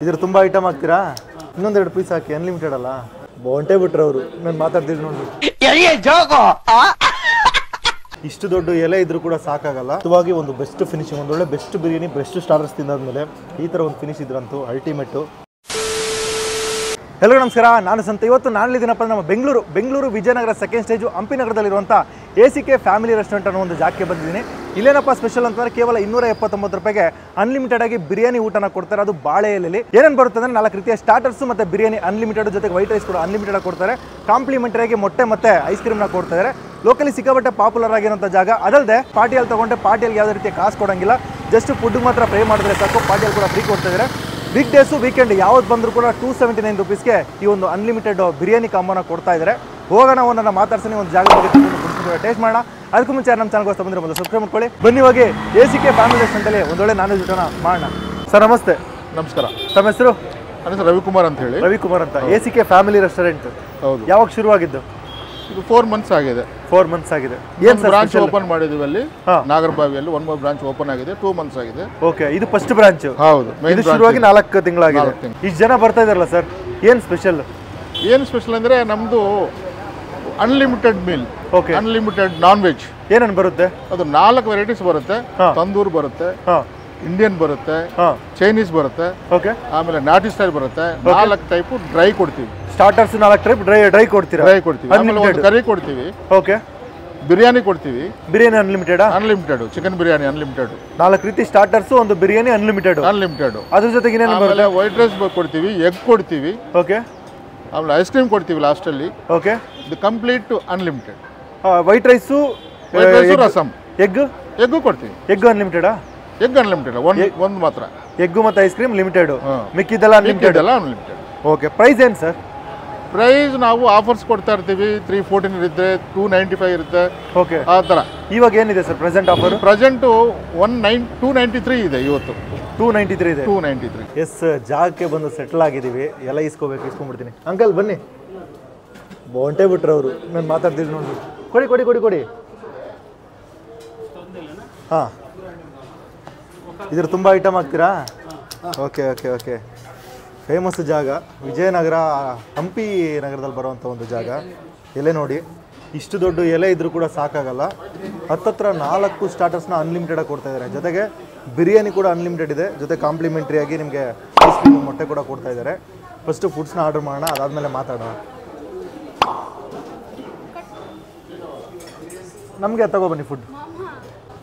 ಇದ್ರ ತುಂಬಾ ಐಟಮ್ ಹಾಕ್ತೀರಾ? ಇನ್ನೊಂದೆರಡು ಪೀಸ್ ಹಾಕಿ, ಅನ್ಲಿಮಿಟೆಡ್ ಅಲ್ಲ. ಹೊಂಟೇ ಬಿಟ್ರು ಅವರು. ನಾನು ಮಾತಾಡ್ತಿದ್ರು ನೋಡಿ. ಇಷ್ಟು ದೊಡ್ಡ ಎಲೆ ಇದ್ರೂ ಕೂಡ ಸಾಕಾಗಲ್ಲ. ಇವಾಗ ಒಂದು ಬೆಸ್ಟ್ ಫಿನಿಶಿಂಗ್, ಒಂದೊಳ್ಳೆ ಬೆಸ್ಟ್ ಬಿರಿಯಾನಿ, ಬೆಸ್ಟ್ ಸ್ಟಾರ್ಟರ್ಸ್ ತಿಂದಾದ್ಮೇಲೆ ಈ ತರ ಒಂದು ಫಿನಿಶ್ ಇದ್ರಂತೂ ಅಲ್ಟಿಮೇಟು. ಎಲ್ಲರಿಗೂ ನಮಸ್ಕಾರ, ನಾನು ಸಂತ. ಇವತ್ತು ನಾನಿದ್ದೀನಪ್ಪ ನಮ್ಮ ಬೆಂಗಳೂರು ವಿಜಯನಗರ ಸೆಕೆಂಡ್ ಸ್ಟೇಜು ಹಂಪಿ ನಗರದಲ್ಲಿರುವಂಥ ACK ಫ್ಯಾಮಿಲಿ ರೆಸ್ಟೋರೆಂಟ್ ಅನ್ನೋ ಒಂದು ಜಾಗಕ್ಕೆ ಬಂದಿದ್ದೀನಿ. ಇಲ್ಲೇನಪ್ಪ ಸ್ಪೆಷಲ್ ಅಂತಂದರೆ ಕೇವಲ 279 ರೂಪಾಯಿಗೆ ಅನ್ಲಿಮಿಟೆಡ್ ಆಗಿ ಬಿರಿಯಾನಿ ಊಟನ ಕೊಡ್ತಾರೆ. ಅದು ಬಾಳೆ ಎಲೆಯಲ್ಲಿ ಏನೇನು ಬರುತ್ತೆ ಅಂದರೆ 4 ರೀತಿಯ ಸ್ಟಾರ್ಟರ್ಸ್ ಮತ್ತು ಬಿರಿಯಾನಿ ಅನ್ಲಿಮಿಟೆಡ್, ಜೊತೆಗೆ ವೈಟ್ ರೈಸ್ ಕೂಡ ಅನ್ಲಿಮಿಟೆಡ್ ಕೊಡ್ತಾರೆ. ಕಾಂಪ್ಲಿಮೆಂಟರಿಯಾಗಿ ಮೊಟ್ಟೆ ಮತ್ತು ಐಸ್ ಕ್ರೀಮ್ನ ಕೊಡ್ತಾರೆ. ಲೋಕಲಿ ಸಿಕ್ಕಾಪಟ್ಟೆ ಪಾಪ್ಯುಲರ್ ಆಗಿರೋಂಥ ಜಾಗ. ಅದಲ್ಲದೆ ಪಾರ್ಟಿಯಲ್ಲಿ ತೊಗೊಂಡ್ರೆ ಪಾರ್ಟಿಯಲ್ಲಿ ಯಾವುದೇ ರೀತಿಯ ಕಾಸು ಕೊಡೋಂಗಿಲ್ಲ, ಜಸ್ಟ್ ಫುಡ್ ಮಾತ್ರ ಪೇ ಮಾಡಿದ್ರೆ ಸಾಕು. ಪಾರ್ಟಿಯಲ್ಲಿ ಕೂಡ ಫ್ರೀ ಕೊಡ್ತಿದ್ದಾರೆ. ವೀಕ್ ಡೇಸು ವೀಕೆಂಡ್ ಯಾವ್ದು ಬಂದರೂ ಕೂಡ 279 ರೂಪೀಸ್ಗೆ ಈ ಒಂದು ಅನ್ಲಿಮಿಟೆಡ್ ಬಿರಿಯಾನಿ ಕಾಂಬೋನ ಕೊಡ್ತಾ ಇದ್ದಾರೆ. ಹೋಗೋಣ, ಒಂದನ್ನು ಮಾತಾಡ್ಸೋಣ, ಒಂದು ಜಾಗ ಬಗ್ಗೆ ಟೇಸ್ಟ್ ಮಾಡೋಣ. ಅದಕ್ಕೂ ಮುಂಚೆ ನಮ್ಮ ಚಾನಲ್ಗೋಸ್ಕರ ಬಂದರೆ ಮೊದಲು ಸಬ್ಸ್ಕ್ರೈಬ್ ಮಾಡ್ಕೊಳ್ಳಿ. ಬನ್ನಿ ಹೋಗಿ ACK ಫ್ಯಾಮಿಲಿ ರೆಸ್ಟೋರೆಂಟಲ್ಲಿ ಒಂದೊಳ್ಳೆ ನಾನ್-ವೆಜ್ ಊಟನ ಮಾಡೋಣ. ಸರ್ ನಮಸ್ತೆ. ನಮಸ್ಕಾರ. ತಮ್ಮ ಹೆಸರು? ನನ್ನ ಹೆಸರು ರವಿಕುಮಾರ್ ಅಂತ ಹೇಳಿ. ರವಿಕುಮಾರ್ ಅಂತ. ACK ಫ್ಯಾಮಿಲಿ ರೆಸ್ಟೋರೆಂಟ್ ಹೌದು. ಯಾವಾಗ ಶುರುವಾಗಿದ್ದು? ಇದು 4 ಮಂತ್ಸ್ ಆಗಿದೆ. 4 ಮಂತ್ಸ್ ಆಗಿದೆ. ಏನು ಬ್ರಾಂಚ್ ಓಪನ್ ಮಾಡಿದ್ವಿ ಅಲ್ಲಿ ನಾಗರಬಾವಿಯಲ್ಲಿ. 1 more ಬ್ರಾಂಚ್ ಓಪನ್ ಆಗಿದೆ. 2 ಮಂತ್ಸ್ ಆಗಿದೆ. ಓಕೆ, ಇದು ಫಸ್ಟ್ ಬ್ರಾಂಚ್. ಹೌದು, ಇದು ಶುರುವಾಗಿ 4 ತಿಂಗಳಾಗಿದೆ. ಇಷ್ಟು ಜನ ಬರ್ತಾ ಇದಾರಲ್ಲ ಸರ್, ಏನು ಸ್ಪೆಷಲ್? ಏನು ಸ್ಪೆಷಲ್ ಅಂದರೆ ನಮ್ಮದು unlimited meal. Okay, unlimited non veg. ಏನೇನು ಬರುತ್ತೆ? ಅದು 4 ವೆರೈಟೀಸ್ ಬರುತ್ತೆ. ತಂದೂರ್ ಬರುತ್ತೆ, ಇಂಡಿಯನ್ ಬರುತ್ತೆ, ಚೈನೀಸ್ ಬರುತ್ತೆ, ಓಕೆ, ಆಮೇಲೆ ನಾಟಿ ಸ್ಟೈಲ್ ಬರುತ್ತೆ. 4 ಟೈಪ್ ಡ್ರೈ ಕೊಡ್ತೀವಿ. ಸ್ಟಾರ್ಟರ್ಸ್ 4 ಟೈಪ್ ಡ್ರೈ ಕೊಡ್ತೀರಾ? ಡ್ರೈ ಕೊಡ್ತೀವಿ. ಆಮೇಲೆ ಒಂದು ಕರಿ ಕೊಡ್ತೀವಿ. ಓಕೆ, ಬಿರಿಯಾನಿ ಕೊಡ್ತೀವಿ. Biryani unlimited? Unlimited chicken biryani unlimited. 4 ರೀತಿ ಸ್ಟಾರ್ಟರ್ಸ್, ಒಂದು ಬಿರಿಯಾನಿ ಅನ್ಲಿಮಿಟೆಡ್. ಅದ್ರ ಜೊತೆಗೆ ಇನ್ನೇನು ಬರುತ್ತೆ? ವೈಟ್ ರೈಸ್ ಕೊಡ್ತೀವಿ, ಎಗ್ ಕೊಡ್ತೀವಿ. ಓಕೆ, ಆಮೇಲೆ ಐಸ್ ಕ್ರೀಮ್ ಕೊಡ್ತೀವಿ ಲಾಸ್ಟಲ್ಲಿ. ಓಕೆ, ಇದು complete unlimited. White rice, rasam, egg ಕೊಡ್ತೀವಿ. ಎಗ್ ಅನ್ಲಿಮಿಟೆಡಾ? ಎಗ್ ಅನ್ಲಿಮಿಟೆಡ್, ಒಂದು ಮಾತ್ರ. ಎಗ್ಗು ಮತ್ತು ಐಸ್ ಕ್ರೀಮ್ ಲಿಮಿಟೆಡ್, ಮಿಕ್ಕಿದೆಲ್ಲ ಅನ್ಲಿಮಿಟೆಡ್. ಓಕೆ, ಪ್ರೈಸ್ ಏನು ಸರ್? ಪ್ರೈಸ್ ನಾವು ಆಫರ್ಸ್ ಕೊಡ್ತಾ ಇರ್ತೀವಿ. 314 ಇರುತ್ತೆ, 295 ಇರುತ್ತೆ. ಓಕೆ, ಆ ಥರ. ಇವಾಗ ಏನಿದೆ ಸರ್ ಪ್ರೆಸೆಂಟ್ ಆಫರ್? ಪ್ರೆಸೆಂಟು 293 ಇದೆ ಇವತ್ತು. 293 ಇದೆ. 293. ಎಸ್, ಜಾಗಕ್ಕೆ ಬಂದು ಸೆಟ್ಲ್ ಆಗಿದ್ದೀವಿ. ಎಲ್ಲ ಇಸ್ಕೊಂಡ್ಬಿಡ್ತೀನಿ. ಅಂಕಲ್ ಬನ್ನಿ. ಹೊಂಟೇ ಬಿಟ್ರು ಅವರು. ನಾನು ಮಾತಾಡ್ತಿದ್ದೀನಿ ನೋಡಿ. ಕೊಡಿ. ಹಾಂ, ಇದ್ರ ತುಂಬ ಐಟಮ್ ಹಾಕ್ತೀರಾ? ಓಕೆ. ಫೇಮಸ್ ಜಾಗ, ವಿಜಯನಗರ ಹಂಪಿ ನಗರದಲ್ಲಿ ಬರುವಂಥ ಒಂದು ಜಾಗ. ಎಲೆ ನೋಡಿ, ಇಷ್ಟು ದೊಡ್ಡ ಎಲೆ ಇದ್ರೂ ಕೂಡ ಸಾಕಾಗಲ್ಲ. ಹತ್ತತ್ರ 4 ಸ್ಟಾರ್ಟರ್ಸ್ನ ಅನ್ಲಿಮಿಟೆಡಾಗಿ ಕೊಡ್ತಾ ಇದ್ದಾರೆ. ಜೊತೆಗೆ ಬಿರಿಯಾನಿ ಕೂಡ ಅನ್ಲಿಮಿಟೆಡ್ ಇದೆ. ಜೊತೆ ಕಾಂಪ್ಲಿಮೆಂಟ್ರಿಯಾಗಿ ನಿಮಗೆ ಐಸ್ ಕ್ರೀಮ್, ಮೊಟ್ಟೆ ಕೂಡ ಕೊಡ್ತಾ ಇದ್ದಾರೆ. ಫಸ್ಟು ಫುಡ್ಸ್ನ ಆರ್ಡರ್ ಮಾಡೋಣ, ಅದಾದಮೇಲೆ ಮಾತಾಡೋಣ. ನಮಗೆ ತಗೊಬನ್ನಿ ಫುಡ್.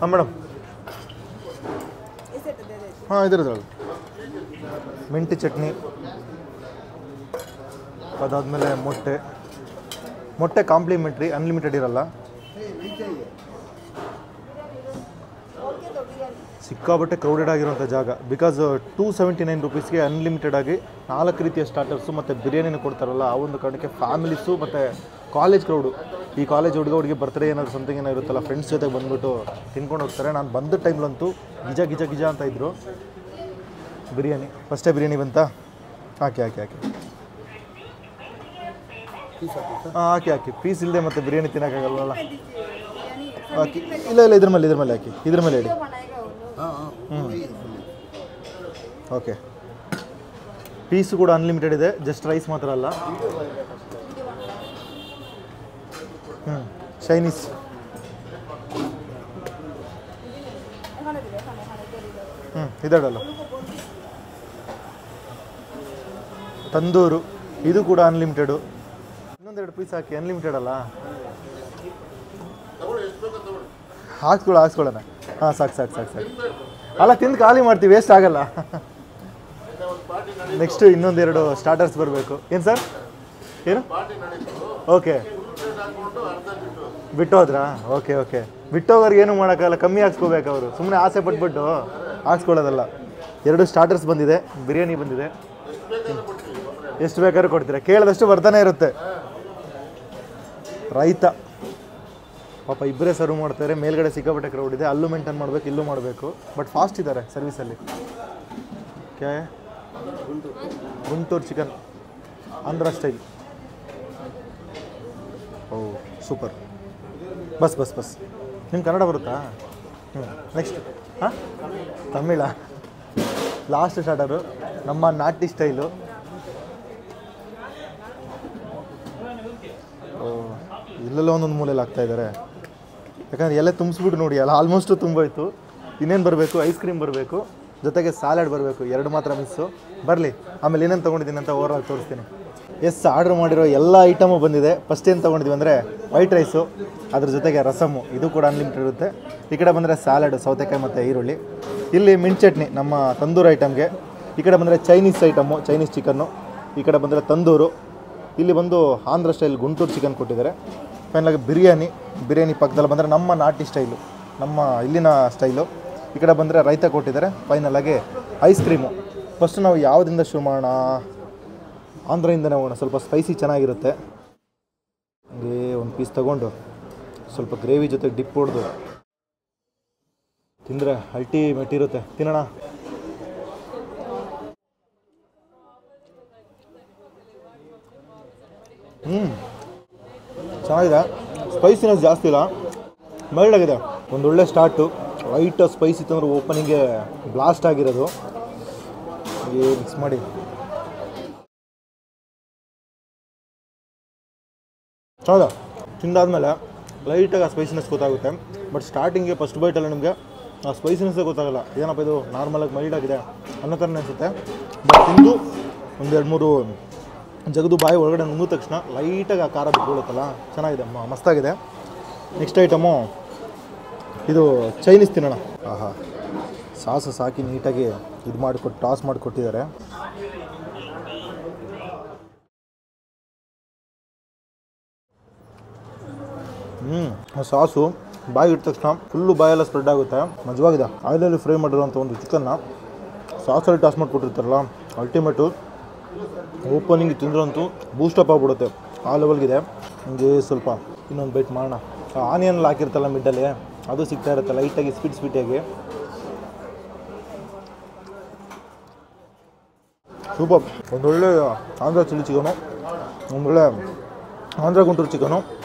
ಹಾಂ ಮೇಡಮ್. ಹಾಂ, ಇದ್ರದ್ರಲ್ಲಿ ಮೆಂಟಿ ಚಟ್ನಿ, ಅದಾದಮೇಲೆ ಮೊಟ್ಟೆ ಕಾಂಪ್ಲಿಮೆಂಟ್ರಿ, ಅನ್ಲಿಮಿಟೆಡ್ ಇರಲ್ಲ. ಸಿಕ್ಕಾಬಟ್ಟೆ ಕ್ರೌಡೆಡ್ ಆಗಿರುವಂಥ ಜಾಗ. ಬಿಕಾಸ್ 279 ರೂಪೀಸ್ಗೆ ಅನ್ಲಿಮಿಟೆಡ್ ಆಗಿ 4 ರೀತಿಯ ಸ್ಟಾರ್ಟರ್ಸು ಮತ್ತು ಬಿರಿಯಾನಿನೂ ಕೊಡ್ತಾರಲ್ಲ, ಆ ಒಂದು ಕಾರಣಕ್ಕೆ ಫ್ಯಾಮಿಲೀಸು ಮತ್ತು ಕಾಲೇಜ್ ಕ್ರೌಡು, ಈ ಕಾಲೇಜ್ ಹುಡುಗಿ ಬರ್ತ್ಡೇ ಏನಾದರೂ ಸಮಥಿಂಗ್ ಏನೋ ಇರುತ್ತಲ್ಲ, ಫ್ರೆಂಡ್ಸ್ ಜೊತೆಗೆ ಬಂದುಬಿಟ್ಟು ತಿನ್ಕೊಂಡು ಹೋಗ್ತಾರೆ. ನಾನು ಬಂದ ಟೈಮ್ಲಂತೂ ಗಿಜ ಅಂತ ಇದ್ದರು. ಬಿರಿಯಾನಿ ಫಸ್ಟೇ ಬಿರಿಯಾನಿ ಬಂತಾ? ಹಾಕಿ ಹಾಕಿ ಪೀಸ್ ಇಲ್ಲದೆ ಮತ್ತು ಬಿರಿಯಾನಿ ತಿನ್ನೋಕ್ಕಾಗಲ್ವಲ್ಲ. ಹಾಕಿ. ಇಲ್ಲ ಇದ್ರ ಮೇಲೆ ಹಾಕಿ, ಇದ್ರ ಮೇಲೆ ಇಡಿ. ಓಕೆ, ಪೀಸು ಕೂಡ ಅನ್ಲಿಮಿಟೆಡ್ ಇದೆ, ಜಸ್ಟ್ ರೈಸ್ ಮಾತ್ರ ಅಲ್ಲ. ಚೈನೀಸ್, ಇದಲ್ಲ ತಂದೂರು, ಇದು ಕೂಡ ಅನ್ಲಿಮಿಟೆಡು. ಇನ್ನೊಂದೆರಡು ಪೀಸ್ ಹಾಕಿ, ಅನ್ಲಿಮಿಟೆಡ್ ಅಲ್ಲ. ಹಾಕ್ಸ್ಕೊಳ್ಳೋಣ. ಹಾಂ, ಸಾಕು. ಅಲ್ಲ, ತಿಂದು ಖಾಲಿ ಮಾಡ್ತೀವಿ, ವೇಸ್ಟ್ ಆಗಲ್ಲ. ನೆಕ್ಸ್ಟು ಇನ್ನೊಂದೆರಡು ಸ್ಟಾರ್ಟರ್ಸ್ ಬರಬೇಕು. ಏನು ಸರ್? ಏನು? ಓಕೆ, ಬಿಟ್ಟೋದ್ರಾ? ಓಕೆ. ಬಿಟ್ಟೋಗೋರಿಗೆ ಏನು ಮಾಡೋಕ್ಕಾಗಲ್ಲ, ಕಮ್ಮಿ ಹಾಕ್ಸ್ಕೋಬೇಕು. ಅವರು ಸುಮ್ಮನೆ ಆಸೆ ಪಟ್ಬಿಟ್ಟು ಹಾಕ್ಸ್ಕೊಳ್ಳೋದಲ್ಲ. 2 ಸ್ಟಾರ್ಟರ್ಸ್ ಬಂದಿದೆ, ಬಿರಿಯಾನಿ ಬಂದಿದೆ. ಎಷ್ಟು ಬೇಕಾದ್ರೂ ಕೊಡ್ತೀರಾ, ಕೇಳಿದಷ್ಟು ಬರ್ತಾನೆ ಇರುತ್ತೆ. ರೈತ ಪಾಪ ಇಬ್ಬರೇ ಸರ್ವ್ ಮಾಡ್ತಾರೆ. ಮೇಲ್ಗಡೆ ಸಿಕ್ಕಾಪಟ್ಟೆ ಕ್ರೌಡ್ ಇದೆ. ಅಲ್ಲೂ ಮೇಂಟೈನ್ ಮಾಡಬೇಕು, ಇಲ್ಲೂ ಮಾಡಬೇಕು. ಬಟ್ ಫಾಸ್ಟ್ ಇದ್ದಾರೆ ಸರ್ವಿಸಲ್ಲಿ. Okay, Guntur chicken, Andhra style. Oh super. ಬಸ್ ನಿಮ್ಗೆ ಕನ್ನಡ ಬರುತ್ತಾ? ನೆಕ್ಸ್ಟ್. ಹಾಂ, ತಮಿಳ. ಲಾಸ್ಟ್ ಸ್ಟಾರ್ಟರು ನಮ್ಮ ನಾಟಿ ಸ್ಟೈಲು. ಇಲ್ಲೆಲ್ಲ ಒಂದೊಂದು ಮೂಲೆಯಲ್ಲಿ ಆಗ್ತಾಯಿದ್ದಾರೆ, ಯಾಕಂದರೆ ಎಲ್ಲ ತುಂಬಿಸ್ಬಿಟ್ಟು ನೋಡಿ ಅಲ್ಲ, ಆಲ್ಮೋಸ್ಟು ತುಂಬೋಯ್ತು. ಇನ್ನೇನು ಬರಬೇಕು, ಐಸ್ ಕ್ರೀಮ್ ಬರಬೇಕು, ಜೊತೆಗೆ ಸಾಲಡ್ ಬರಬೇಕು, ಎರಡು ಮಾತ್ರ ಮಿಸ್ಸು. ಬರಲಿ, ಆಮೇಲೆ ಏನೇನು ತೊಗೊಂಡಿದ್ದೀನಿ ಅಂತ ಓವರಾಲ್ ತೋರಿಸ್ತೀನಿ. ಆರ್ಡ್ರ್ ಮಾಡಿರೋ ಎಲ್ಲ ಐಟಮು ಬಂದಿದೆ. ಫಸ್ಟ್ ಏನು ತೊಗೊಂಡಿದ್ವಿ ಅಂದರೆ ವೈಟ್ ರೈಸು, ಅದ್ರ ಜೊತೆಗೆ ರಸಮ್ಮು, ಇದು ಕೂಡ ಅನ್ಲಿಮಿಟೆಡ್ ಇರುತ್ತೆ. ಈ ಕಡೆ ಬಂದರೆ ಸ್ಯಾಲಡ್, ಸೌತೆಕಾಯಿ ಮತ್ತು ಈರುಳ್ಳಿ. ಇಲ್ಲಿ ಮಿಂಟ್ ಚಟ್ನಿ ನಮ್ಮ ತಂದೂರು ಐಟಮ್ಗೆ. ಈ ಕಡೆ ಬಂದರೆ ಚೈನೀಸ್ ಐಟಮ್ಮು, ಚೈನೀಸ್ ಚಿಕನ್ನು. ಈ ಕಡೆ ಬಂದರೆ ತಂದೂರು. ಇಲ್ಲಿ ಬಂದು ಆಂಧ್ರ ಸ್ಟೈಲ್ ಗುಂಟೂರು ಚಿಕನ್ ಕೊಟ್ಟಿದ್ದಾರೆ. ಫೈನಲಾಗಿ ಬಿರಿಯಾನಿ ಪಕ್ಕದಲ್ಲಿ ಬಂದರೆ ನಮ್ಮ ನಾಟಿ ಸ್ಟೈಲು, ನಮ್ಮ ಇಲ್ಲಿನ ಸ್ಟೈಲು. ಈ ಕಡೆ ಬಂದರೆ ರೈತ ಕೊಟ್ಟಿದ್ದಾರೆ. ಫೈನಲಾಗಿ ಐಸ್ ಕ್ರೀಮು. ಫಸ್ಟ್ ನಾವು ಯಾವುದರಿಂದ ಶುರು ಮಾಡೋಣ? ಆಂಧ್ರದಿಂದನೇ ಹೋಗೋಣ, ಸ್ವಲ್ಪ ಸ್ಪೈಸಿ ಚೆನ್ನಾಗಿರುತ್ತೆ. ಹಂಗೆ ಒಂದು ಪೀಸ್ ತೊಗೊಂಡು ಸ್ವಲ್ಪ ಗ್ರೇವಿ ಜೊತೆಗೆ ಡಿಪ್ ಹೊಡೆದು ತಿಂದರೆ ಅಲ್ಟಿಮೇಟ್ ಇರುತ್ತೆ. ತಿನ್ನೋಣ. ಚೆನ್ನಾಗಿದೆ, ಸ್ಪೈಸಿನೆಸ್ ಜಾಸ್ತಿ ಇಲ್ಲ, ಮೈಲ್ಡ್ ಆಗಿದೆ. ಒಂದೊಳ್ಳೆ ಸ್ಟಾರ್ಟು. ಲೈಟ್ ಸ್ಪೈಸಿ ತಂದ್ರೆ ಓಪನಿಂಗ್ಗೆ ಬ್ಲಾಸ್ಟ್ ಆಗಿರೋದು. ಹೀಗೆ ಮಿಕ್ಸ್ ಮಾಡಿ ಹೌದಾ, ತಿಂದಾದ್ಮೇಲೆ ಲೈಟಾಗಿ ಆ ಸ್ಪೈಸಿನೆಸ್ ಗೊತ್ತಾಗುತ್ತೆ. ಬಟ್ ಸ್ಟಾರ್ಟಿಂಗ್ಗೆ ಫಸ್ಟ್ ಬೈಟಲ್ಲಿ ನಿಮಗೆ ಆ ಸ್ಪೈಸಿನೆಸ್ಸೇ ಗೊತ್ತಾಗಲ್ಲ. ಏನಪ್ಪ ಇದು ನಾರ್ಮಲಾಗಿ ಮೈಲ್ಡ್ ಆಗಿದೆ ಅನ್ನೋ ಥರನೇ ಅನಿಸುತ್ತೆ. ಬಟ್ ತಿಂದು ಒಂದೆರಡು ಮೂರು ಜಗದು ಬಾಯಿ ಒಳಗಡೆ ನುಂಗಿದ ತಕ್ಷಣ ಲೈಟಾಗಿ ಆ ಖಾರ ಬಿಟ್ಕೊಳ್ಳುತ್ತಲ್ಲ, ಚೆನ್ನಾಗಿದೆ, ಮಸ್ತಾಗಿದೆ. ನೆಕ್ಸ್ಟ್ ಐಟಮು ಇದು ಚೈನೀಸ್ ತಿನ್ನೋಣ. ಆಹಾ, ಸಾಸು ಸಾಕಿ ನೀಟಾಗಿ ಇದು ಮಾಡಿಕೊಟ್ಟು ಟಾಸ್ ಮಾಡಿಕೊಟ್ಟಿದ್ದಾರೆ. ಸಾಸು ಬಾಯಿಗೆ ಇಟ್ಟ ತಕ್ಷಣ ಫುಲ್ಲು ಬಾಯೆಲ್ಲ ಸ್ಪ್ರೆಡ್ ಆಗುತ್ತೆ, ಮಜವಾಗಿದೆ. ಆಯಿಲಲ್ಲಿ ಫ್ರೈ ಮಾಡಿರೋಂಥ ಒಂದು ಚಿಕನ್ನ ಸಾಸಲ್ಲಿ ಟಾಸ್ ಮಾಡಿಕೊಟ್ಟಿರ್ತಾರಲ್ಲ, ಅಲ್ಟಿಮೇಟು. ಓಪನಿಂಗ್ ತಿಂದ್ರಂತೂ ಬೂಸ್ಟಪ್ ಆಗಿಬಿಡುತ್ತೆ, ಆ ಲೆವೆಲ್ಗಿದೆ. ಹಂಗೆ ಸ್ವಲ್ಪ ಇನ್ನೊಂದು ಬೈಟ್ ಮಾಡೋಣ. ಆನಿಯನ್ನಲ್ಲಿ ಹಾಕಿರ್ತಲ್ಲ ಮಿಡ್ಡಲ್ಲಿ, ಅದು ಸಿಗ್ತಾ ಇರುತ್ತೆ ಲೈಟಾಗಿ ಸ್ವೀಟಿಯಾಗಿ. ಸೂಪರ್. ಒಂದೊಳ್ಳೆ ಆಂಧ್ರ ಚಿಲ್ಲಿ ಚಿಕನು, ಒಂದೊಳ್ಳೆ ಆಂಧ್ರ ಗುಂಟೂರು ಚಿಕನು,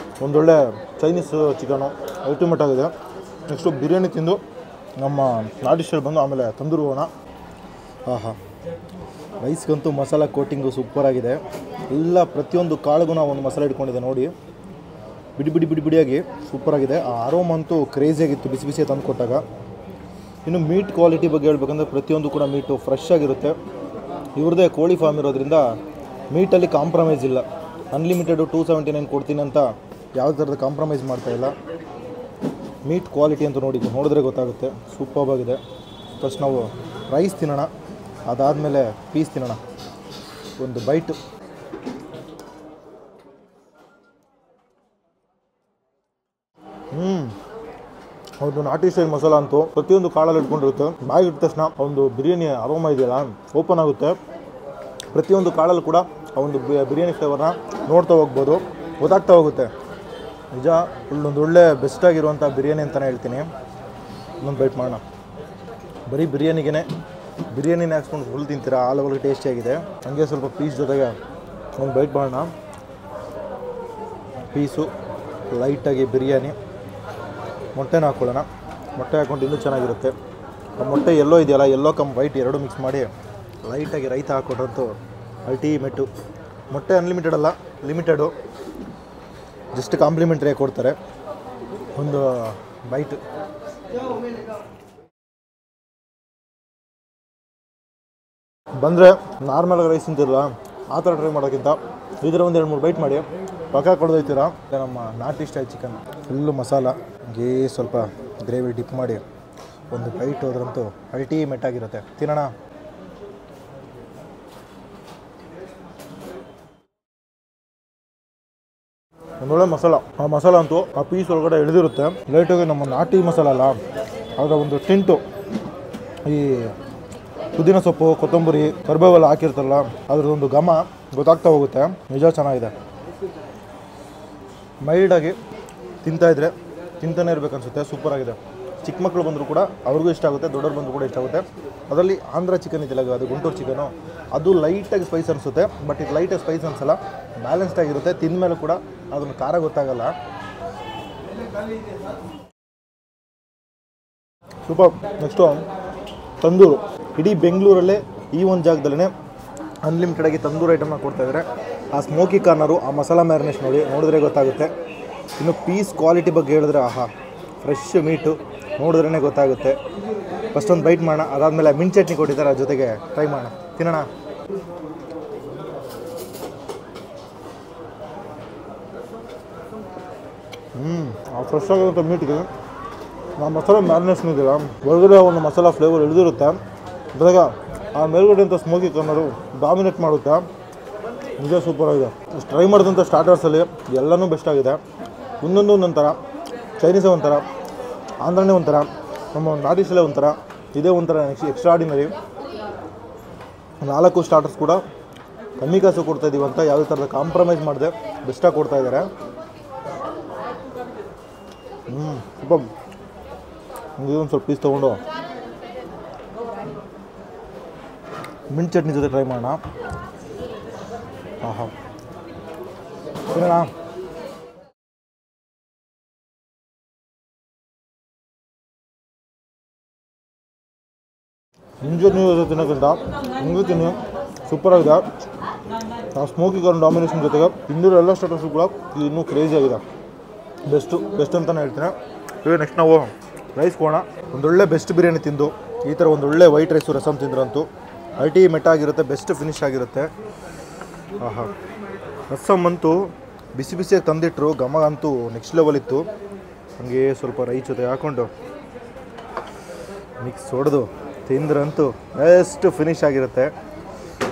ಒಂದೊಳ್ಳೆ ಚೈನೀಸ್ ಚಿಕನು, ಅಲ್ಟಿಮೇಟ್ ಆಗಿದೆ. ನೆಕ್ಸ್ಟು ಬಿರಿಯಾನಿ ತಿಂದು ನಮ್ಮ ನಾಟಿ ಸ್ಟೈಲ್ ಬಂದು ಆಮೇಲೆ ತಂದೂರು ಹೋಗೋಣ. ಆಹಾ, ರೈಸ್ಗಂತೂ ಮಸಾಲ ಕೋಟಿಂಗು ಸೂಪರಾಗಿದೆ. ಎಲ್ಲ ಪ್ರತಿಯೊಂದು ಕಾಳಿಗೂ ನಾವು ಒಂದು ಮಸಾಲೆ ಇಟ್ಕೊಂಡಿದೆ ನೋಡಿ, ಬಿಡಿಯಾಗಿ ಸೂಪರಾಗಿದೆ. ಆ ಆರೋಮ್ ಅಂತೂ ಕ್ರೇಜಿಯಾಗಿತ್ತು ಬಿಸಿ ಬಿಸಿ ತಂದು ಕೊಟ್ಟಾಗ. ಇನ್ನು ಮೀಟ್ ಕ್ವಾಲಿಟಿ ಬಗ್ಗೆ ಹೇಳ್ಬೇಕಂದ್ರೆ ಪ್ರತಿಯೊಂದು ಕೂಡ ಮೀಟು ಫ್ರೆಶ್ ಆಗಿರುತ್ತೆ. ಇವ್ರದ್ದೇ ಕೋಳಿ ಫಾರ್ಮ್ ಇರೋದ್ರಿಂದ ಮೀಟಲ್ಲಿ ಕಾಂಪ್ರಮೈಸ್ ಇಲ್ಲ. ಅನ್ಲಿಮಿಟೆಡು 279 ಕೊಡ್ತೀನಿ ಅಂತ ಯಾವುದೇ ಥರದ ಕಾಂಪ್ರಮೈಸ್ ಮಾಡ್ತಾಯಿಲ್ಲ. ಮೀಟ್ ಕ್ವಾಲಿಟಿ ಅಂತ ನೋಡಿದ್ರೆ ಗೊತ್ತಾಗುತ್ತೆ, ಸೂಪರ್ಬಾಗಿದೆ. ಫಸ್ಟ್ ನಾವು ರೈಸ್ ತಿನ್ನೋಣ, ಅದಾದಮೇಲೆ ಪೀಸ್ ತಿನ್ನೋಣ. ಒಂದು ಬೈಟು. ಒಂದು ನಾಟಿ ಸ್ಟೈಲ್ ಮಸಾಲ ಅಂತೂ ಪ್ರತಿಯೊಂದು ಕಾಳಲ್ಲಿ ಇಟ್ಕೊಂಡಿರುತ್ತೆ. ಬಾಯಿಗೆ ಇಟ್ಟ ತಕ್ಷಣ ಒಂದು ಬಿರಿಯಾನಿ ಅರೋಮ ಇದೆಯಲ್ಲ ಓಪನ್ ಆಗುತ್ತೆ. ಪ್ರತಿಯೊಂದು ಕಾಳಲ್ಲೂ ಕೂಡ ಆ ಒಂದು ಬಿರಿಯಾನಿ ಫ್ಲೇವರ್ನ ನೋಡ್ತಾ ಹೋಗ್ಬೋದು, ಗೊತ್ತಾಗ್ತಾ ಹೋಗುತ್ತೆ. ನಿಜ ಇಲ್ಲೊಂದು ಒಳ್ಳೆ ಬೆಸ್ಟಾಗಿರುವಂಥ ಬಿರಿಯಾನಿ ಅಂತಲೇ ಹೇಳ್ತೀನಿ. ಇನ್ನೊಂದು ಬೈಟ್ ಮಾಡೋಣ. ಬರೀ ಬಿರಿಯಾನಿನೇ ಹಾಕ್ಸ್ಕೊಂಡು ಫುಲ್ ತಿಂತೀರಾ, ಆ ಲೆವೆಲ್ಗೆ ಟೇಸ್ಟಿಯಾಗಿದೆ. ಹಂಗೆ ಸ್ವಲ್ಪ ಪೀಸ್ ಜೊತೆಗೆ ಒಂದು ಬೈಟ್ ಮಾಡೋಣ. ಪೀಸು ಲೈಟಾಗಿ ಬಿರಿಯಾನಿ, ಮೊಟ್ಟೆನ ಹಾಕ್ಕೊಳ್ಳೋಣ. ಮೊಟ್ಟೆ ಹಾಕ್ಕೊಂಡು ಇನ್ನೂ ಚೆನ್ನಾಗಿರುತ್ತೆ. ಆ ಮೊಟ್ಟೆ ಎಲ್ಲೋ ಇದೆಯಲ್ಲ, ಎಲ್ಲೋ ಕಮ್ ವೈಟ್ ಎರಡು ಮಿಕ್ಸ್ ಮಾಡಿ ಲೈಟಾಗಿ ರೈತ ಹಾಕ್ಕೊಟ್ರಂತೂ ಅಲ್ಟಿಮೇಟು. ಮೊಟ್ಟೆ ಅನ್ಲಿಮಿಟೆಡ್ ಅಲ್ಲ, ಲಿಮಿಟೆಡು, ಜಸ್ಟ್ ಕಾಂಪ್ಲಿಮೆಂಟ್ರಿಯಾಗಿ ಕೊಡ್ತಾರೆ. ಒಂದು ಬೈಟ್. ಬಂದರೆ ನಾರ್ಮಲಾಗಿ ರೈಸ್ ತಿಂತಿರಲ್ಲ ಆ ಥರ ಟ್ರೈ ಮಾಡೋಕ್ಕಿಂತ ಇದರ ಒಂದು 2-3 ಬೈಟ್ ಮಾಡಿ ಪಕ್ಕ ಕೊಡೋದೈತೀರ. ನಮ್ಮ ನಾಟಿ ಸ್ಟೈಲ್ ಚಿಕನ್ ಫುಲ್ಲು ಮಸಾಲ, ಹಂಗೇ ಸ್ವಲ್ಪ ಗ್ರೇವಿ ಡಿಪ್ ಮಾಡಿ ಒಂದು ಬೈಟ್ ಹೋದ್ರಂತೂ ಅಲ್ಟಿಮೇಟ್ ಆಗಿರುತ್ತೆ. ತಿನ್ನೋಣ. ಒಂದೊಳ್ಳೆ ಮಸಾಲ. ಆ ಮಸಾಲ ಅಂತೂ ಆ ಪೀಸ್ ಒಳಗಡೆ ಎಳೆದಿರುತ್ತೆ. ಲೈಟಾಗಿ ನಮ್ಮ ನಾಟಿ ಮಸಾಲ ಅಲ್ಲ, ಅದರ ಒಂದು ಟಿಂಟು, ಈ ಪುದೀನ ಸೊಪ್ಪು, ಕೊತ್ತಂಬರಿ, ಕರಿಬೇವೆಲ್ಲ ಹಾಕಿರ್ತಾರಲ್ಲ, ಅದರದೊಂದು ಘಮ ಗೊತ್ತಾಗ್ತಾ ಹೋಗುತ್ತೆ. ನಿಜ ಚೆನ್ನಾಗಿದೆ. ಮೈಲ್ಡಾಗಿ ತಿಂತಾಯಿದ್ರೆ ತಿಂತಾನೆ ಇರಬೇಕನ್ಸುತ್ತೆ. ಸೂಪರಾಗಿದೆ. ಚಿಕ್ಕ ಮಕ್ಕಳು ಬಂದರೂ ಕೂಡ ಅವ್ರಿಗೂ ಇಷ್ಟ ಆಗುತ್ತೆ, ದೊಡ್ಡವ್ರು ಬಂದರೂ ಕೂಡ ಇಷ್ಟ ಆಗುತ್ತೆ. ಅದರಲ್ಲಿ ಆಂಧ್ರ ಚಿಕನ್ ಇದೆಯಲ್ಲ, ಅದು ಗುಂಟೂರು ಚಿಕನು, ಅದು ಲೈಟಾಗಿ ಸ್ಪೈಸ್ ಅನಿಸುತ್ತೆ. ಬಟ್ ಇದು ಲೈಟಾಗಿ ಸ್ಪೈಸ್ ಅನಿಸಲ್ಲ, ಬ್ಯಾಲೆನ್ಸ್ಡ್ ಆಗಿರುತ್ತೆ. ತಿಂದಮೇಲೆ ಕೂಡ ಅದನ್ನು ಖಾರ ಗೊತ್ತಾಗಲ್ಲ. ಸೂಪರ್. ನೆಕ್ಸ್ಟು ತಂದೂರು. ಇಡೀ ಬೆಂಗಳೂರಲ್ಲೇ ಈ ಒಂದು ಜಾಗದಲ್ಲೇ ಅನ್ಲಿಮಿಟೆಡಾಗಿ ತಂದೂರು ಐಟಮ್ನ ಕೊಡ್ತಾಯಿದ್ದಾರೆ. ಆ ಸ್ಮೋಕಿ ಕಾರ್ನರು, ಆ ಮಸಾಲ ಮ್ಯಾರಿನೇಷನ್ ನೋಡಿದ್ರೆ ಗೊತ್ತಾಗುತ್ತೆ. ಇನ್ನು ಪೀಸ್ ಕ್ವಾಲಿಟಿ ಬಗ್ಗೆ ಹೇಳಿದ್ರೆ ಆಹಾ, ಫ್ರೆಶ್ ಮೀಟು ನೋಡಿದ್ರೇ ಗೊತ್ತಾಗುತ್ತೆ. ಫಸ್ಟ್ ಒಂದು ಬೈಟ್ ಮಾಡೋಣ, ಅದಾದಮೇಲೆ ಮಿಂಟ್ ಚಟ್ನಿ ಕೊಟ್ಟಿದ್ದಾರೆ, ಅದ್ರ ಜೊತೆಗೆ ಟ್ರೈ ಮಾಡೋಣ, ತಿನ್ನೋಣ. ಆ ಫ್ರೆಶ್ ಆಗಿರುವಂಥ ಮೀಟಿಗೆ ಆ ಮಸಾಲ ಮ್ಯಾರಿನೇಷನ್ ಇದೆಯಲ್ಲ, ಒಳಗಡೆ ಒಂದು ಮಸಾಲ ಫ್ಲೇವರ್ ಇಳಿದಿರುತ್ತೆ, ಜೊತೆಗೆ ಆ ಮೇಲ್ಗಡೆ ಅಂತ ಸ್ಮೋಕಿ ಕಾರ್ನರು ಡಾಮಿನೇಟ್ ಮಾಡುತ್ತೆ. ನಿಜ ಸೂಪರಾಗಿದೆ. ಟ್ರೈ ಮಾಡಿದಂಥ ಸ್ಟಾರ್ಟರ್ಸಲ್ಲಿ ಎಲ್ಲನೂ ಬೆಸ್ಟ್ ಆಗಿದೆ. ಒಂದೊಂಥರ, ಚೈನೀಸೇ ಒಂಥರ, ಆಂಧ್ರನೇ ಒಂಥರ, ನಮ್ಮ ನಾಟಿ ಸ್ಟೈಲೇ ಒಂಥರ, ಇದೇ ಒಂಥರ ಎಕ್ಸ್ಟ್ರಾಡಿನರಿ. 4 ಸ್ಟಾರ್ಟರ್ಸ್ ಕೂಡ ಕಮ್ಮಿ ಕಾಸು ಕೊಡ್ತಾಯಿದ್ದೀವಿ ಅಂತ ಯಾವುದೇ ಥರದ ಕಾಂಪ್ರಮೈಸ್ ಮಾಡಿದೆ ಬೆಸ್ಟಾಗಿ ಕೊಡ್ತಾಯಿದ್ದಾರೆ. ಸ್ವಲ್ಪ ಇದೊಂದು ಸ್ವಲ್ಪ ಪೀಸ್ ತೊಗೊಂಡು ಮಿಂಟ್ ಚಟ್ನಿ ಜೊತೆ ಟ್ರೈ ಮಾಡೋಣ. ಆಹಾ, ತಿನ್ನೋಣ. ಮಿಂಟ್ ಚಟ್ನಿ ಜೊತೆ ತಿನ್ನೋಕ್ಕಿಂತ ಹಿಂಗೆ ತಿನ್ನಿ, ಸೂಪರಾಗಿದೆ. ಆ ಸ್ಮೋಕಿ ಕಾರ್ನ್ ಡಾಮಿನೇಷನ್ ಜೊತೆಗೆ ಇನ್ನೂರು ಎಲ್ಲ ಸ್ಟಾರ್ಟರ್ಸು ಕೂಡ ಇನ್ನೂ ಕ್ರೇಜಿ ಆಗಿದೆ. ಬೆಸ್ಟ್ ಅಂತಲೇ ಹೇಳ್ತೀನಿ. ಇವಾಗ ನೆಕ್ಸ್ಟ್ ನಾವು ರೈಸ್ ಕೊಡೋಣ. ಒಂದೊಳ್ಳೆ ಬೆಸ್ಟ್ ಬಿರಿಯಾನಿ ತಿಂದು ಈ ಥರ ಒಂದೊಳ್ಳೆ ವೈಟ್ ರೈಸು ರಸಮ್ ತಿಂದ್ರಂತೂ ಅಲ್ಟಿಮೇಟ್ ಆಗಿರುತ್ತೆ, ಬೆಸ್ಟ್ ಫಿನಿಶ್ ಆಗಿರುತ್ತೆ. ಆಹಾ, ರಸಮ್ ಅಂತೂ ಬಿಸಿ ಬಿಸಿಯಾಗಿ ತಂದಿಟ್ಟರು, ಘಮ ಅಂತೂ ನೆಕ್ಸ್ಟ್ ಲೆವೆಲ್ ಇತ್ತು. ಹಾಗೆ ಸ್ವಲ್ಪ ರೈಸ್ ಜೊತೆ ಹಾಕ್ಕೊಂಡು ಮಿಕ್ಸ್ ಹೊಡೆದು ತಿಂದ್ರಂತೂ ಬೆಸ್ಟ್ ಫಿನಿಶ್ ಆಗಿರುತ್ತೆ.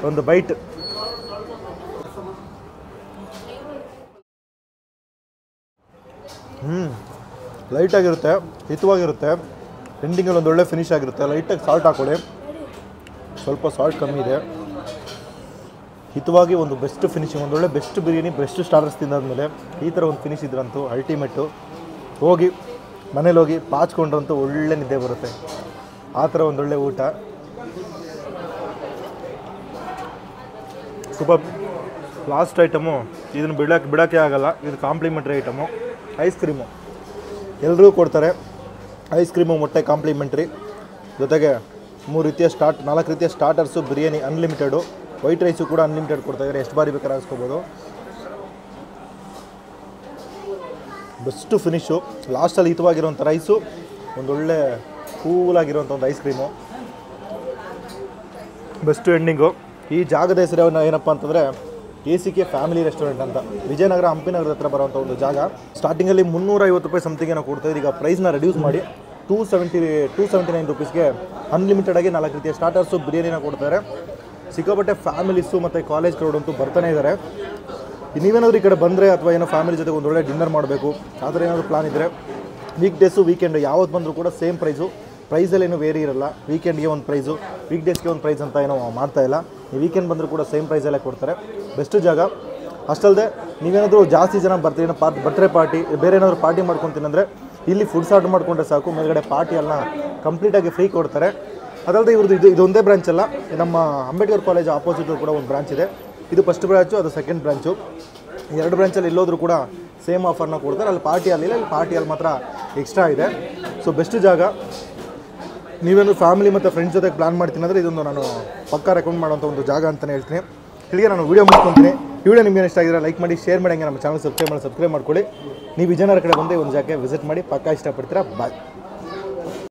ಒಂದು ಬೈಟ್. ಲೈಟಾಗಿರುತ್ತೆ, ಹಿತವಾಗಿರುತ್ತೆ, ಎಂಡಿಂಗಲ್ಲಿ ಒಂದೊಳ್ಳೆ ಫಿನಿಶ್ ಆಗಿರುತ್ತೆ. ಲೈಟಾಗಿ ಸಾಲ್ಟ್ ಹಾಕೊಳ್ಳಿ, ಸ್ವಲ್ಪ ಸಾಲ್ಟ್ ಕಮ್ಮಿ ಇದೆ. ಹಿತವಾಗಿ ಒಂದು ಬೆಸ್ಟ್ ಫಿನಿಶಿಂಗ್, ಒಂದೊಳ್ಳೆ ಬೆಸ್ಟ್ ಬಿರಿಯಾನಿ, ಬೆಸ್ಟ್ ಸ್ಟಾರ್ಟರ್ಸ್ ತಿಂದಾದ್ಮೇಲೆ ಈ ಥರ ಒಂದು ಫಿನಿಶ್ ಇದ್ರಂತೂ ಅಲ್ಟಿಮೇಟು. ಹೋಗಿ ಮನೇಲಿ ಹೋಗಿ ಪಾಚ್ಕೊಂಡ್ರಂತೂ ಒಳ್ಳೆ ನಿದ್ದೆ ಬರುತ್ತೆ. ಆ ಥರ ಒಂದೊಳ್ಳೆ ಊಟ. ಸೂಪರ್. ಲಾಸ್ಟ್ ಐಟಮು, ಇದನ್ನು ಬಿಡೋಕ್ಕೆ ಆಗಲ್ಲ, ಇದು ಕಾಂಪ್ಲಿಮೆಂಟ್ರಿ ಐಟಮು, ಐಸ್ ಕ್ರೀಮು. ಎಲ್ಲರೂ ಕೊಡ್ತಾರೆ ಐಸ್ ಕ್ರೀಮು, ಮೊಟ್ಟೆ ಕಾಂಪ್ಲಿಮೆಂಟ್ರಿ, ಜೊತೆಗೆ 4 ರೀತಿಯ starters, biryani unlimited, white rice ಕೂಡ ಅನ್ಲಿಮಿಟೆಡ್ ಕೊಡ್ತಾಯಿದ್ದಾರೆ. ಎಷ್ಟು ಬಾರಿ ಬೇಕಾದ್ರೆ ಹಾಕ್ಸ್ಕೊಬೋದು. Best finish. ಲಾಸ್ಟಲ್ಲಿ ಹಿತವಾಗಿರೋಂಥ ರೈಸು, ಒಂದೊಳ್ಳೆ ಕೂಲಾಗಿರೋಂಥ ಒಂದು ಐಸ್ ಕ್ರೀಮು, ಬೆಸ್ಟು ಎಂಡಿಂಗು. ಈ ಜಾಗದ ಹೆಸರು ಏನಪ್ಪ ಅಂತಂದರೆ ACK ಫ್ಯಾಮಿಲಿ ರೆಸ್ಟೋರೆಂಟ್ ಅಂತ, ವಿಜಯನಗರ ಹಂಪಿನಗರದ ಹತ್ರ ಬರೋವಂಥ ಒಂದು ಜಾಗ. ಸ್ಟಾರ್ಟಿಂಗಲ್ಲಿ 350 ರೂಪಾಯಿ ಸಮಥಿಂಗ್ ಏನೋ ಕೊಡ್ತಾಯಿದ್ರು. ಈಗ ಪ್ರೈಸ್ನ ರೆಡ್ಯೂಸ್ ಮಾಡಿ 279 ರೂಪೀಸ್ಗೆ ಅನ್ಲಿಮಿಟೆಡಾಗಿ 4 ರೀತಿಯ ಸ್ಟಾರ್ಟರ್ಸು, ಬಿರಿಯಾನಿನ ಕೊಡ್ತಾರೆ. ಸಿಕ್ಕಾಪಟ್ಟೆ ಫ್ಯಾಮಿಲೀಸು ಮತ್ತು ಕಾಲೇಜ್ ಕ್ರೌಡ್ ಅಂತೂ ಬರ್ತಾನೆ ಇದ್ದಾರೆ. ನೀವೇನಾದರೂ ಈ ಕಡೆ ಬಂದರೆ ಅಥವಾ ಏನೋ ಫ್ಯಾಮಿಲಿ ಜೊತೆಗೆ ಒಂದೊಳ್ಳೆ ಡಿನ್ನರ್ ಮಾಡಬೇಕು ಆ ಥರ ಏನಾದರೂ ಪ್ಲಾನ್ ಇದ್ದರೆ, ವೀಕ್ ಡೇಸು ವೀಕೆಂಡು ಯಾವತ್ತು ಬಂದರೂ ಕೂಡ ಸೇಮ್ ಪ್ರೈಸಲ್ಲಿ ಏನೂ ವೇರಿ ಇರಲ್ಲ. ವೀಕೆಂಡ್ಗೆ ಒಂದು ಪ್ರೈಸು, ವೀಕ್ ಡೇಸ್ಗೆ ಒಂದು ಪ್ರೈಸ್ ಅಂತ ಏನೋ ಮಾಡ್ತಾಯಿಲ್ಲ. ನೀವು ವೀಕೆಂಡ್ ಬಂದರೂ ಕೂಡ ಸೇಮ್ ಪ್ರೈಸಲ್ಲೇ ಕೊಡ್ತಾರೆ. ಬೆಸ್ಟ್ ಜಾಗ. ಅಷ್ಟಲ್ಲದೆ ನೀವೇನಾದರೂ ಜಾಸ್ತಿ ಜನ ಬರ್ತೀರಿ, ಬರ್ತ್ಡೇ ಪಾರ್ಟಿ, ಬೇರೆ ಏನಾದರೂ ಪಾರ್ಟಿ ಮಾಡ್ಕೊತೀನಂದರೆ ಇಲ್ಲಿ ಫುಡ್ಸ್ ಆರ್ಡರ್ ಮಾಡಿಕೊಂಡ್ರೆ ಸಾಕು, ಮೇಲ್ಗಡೆ ಪಾರ್ಟಿ ಎಲ್ಲ ಕಂಪ್ಲೀಟಾಗಿ ಫ್ರೀ ಕೊಡ್ತಾರೆ. ಅದಲ್ಲದೆ ಇವ್ರದ್ದು ಇದೊಂದೇ ಬ್ರಾಂಚ್ ಅಲ್ಲ, ನಮ್ಮ ಅಂಬೇಡ್ಕರ್ ಕಾಲೇಜ್ ಆಪೋಸಿಟ್ ಕೂಡ ಒಂದು ಬ್ರಾಂಚ್ ಇದೆ. ಇದು ಫಸ್ಟ್ ಬ್ರಾಂಚು, ಅದು ಸೆಕೆಂಡ್ ಬ್ರಾಂಚು. 2 ಬ್ರಾಂಚಲ್ಲಿ ಎಲ್ಲೋದ್ರೂ ಕೂಡ ಸೇಮ್ ಆಫರ್ನ ಕೊಡ್ತಾರೆ. ಅಲ್ಲಿ ಪಾರ್ಟಿಯಲ್ಲಿ ಮಾತ್ರ ಎಕ್ಸ್ಟ್ರಾ ಇದೆ. ಸೊ ಬೆಸ್ಟ್ ಜಾಗ. ನೀವೇನು ಫ್ಯಾಮಿಲಿ ಮತ್ತು ಫ್ರೆಂಡ್ಸ್ ಜೊತೆಗೆ ಪ್ಲಾನ್ ಮಾಡ್ತೀನಿ ಅಂದರೆ ಇದೊಂದು ನಾನು ಪಕ್ಕಾ ರೆಕಮೆಂಡ್ ಮಾಡೋಂಥ ಒಂದು ಜಾಗ ಅಂತಲೇ ಹೇಳ್ತೀನಿ. ಇಲ್ಲಿಗೆ ನಾನು ವೀಡಿಯೋ ಮುಗಿಸ್ಕೊತೀನಿ. ವಿಡಿಯೋ ನಿಮಗೆ ಇಷ್ಟ ಆಗಿದ್ರೆ ಲೈಕ್ ಮಾಡಿ, ಶೇರ್ ಮಾಡಿ, ಹಂಗೆ ನಮ್ಮ ಚಾನಲ್ ಸಬ್ಸ್ಕ್ರೈಬ್ ಮಾಡ್ಕೊಳ್ಳಿ. ನೀವು ವಿಜಯನಗರ ಕಡೆ ಬಂದು ಒಂದು ಜಾಗಕ್ಕೆ ವಿಸಿಟ್ ಮಾಡಿ, ಪಕ್ಕಾ ಇಷ್ಟಪಡ್ತೀರಾ. ಬಾಯ್.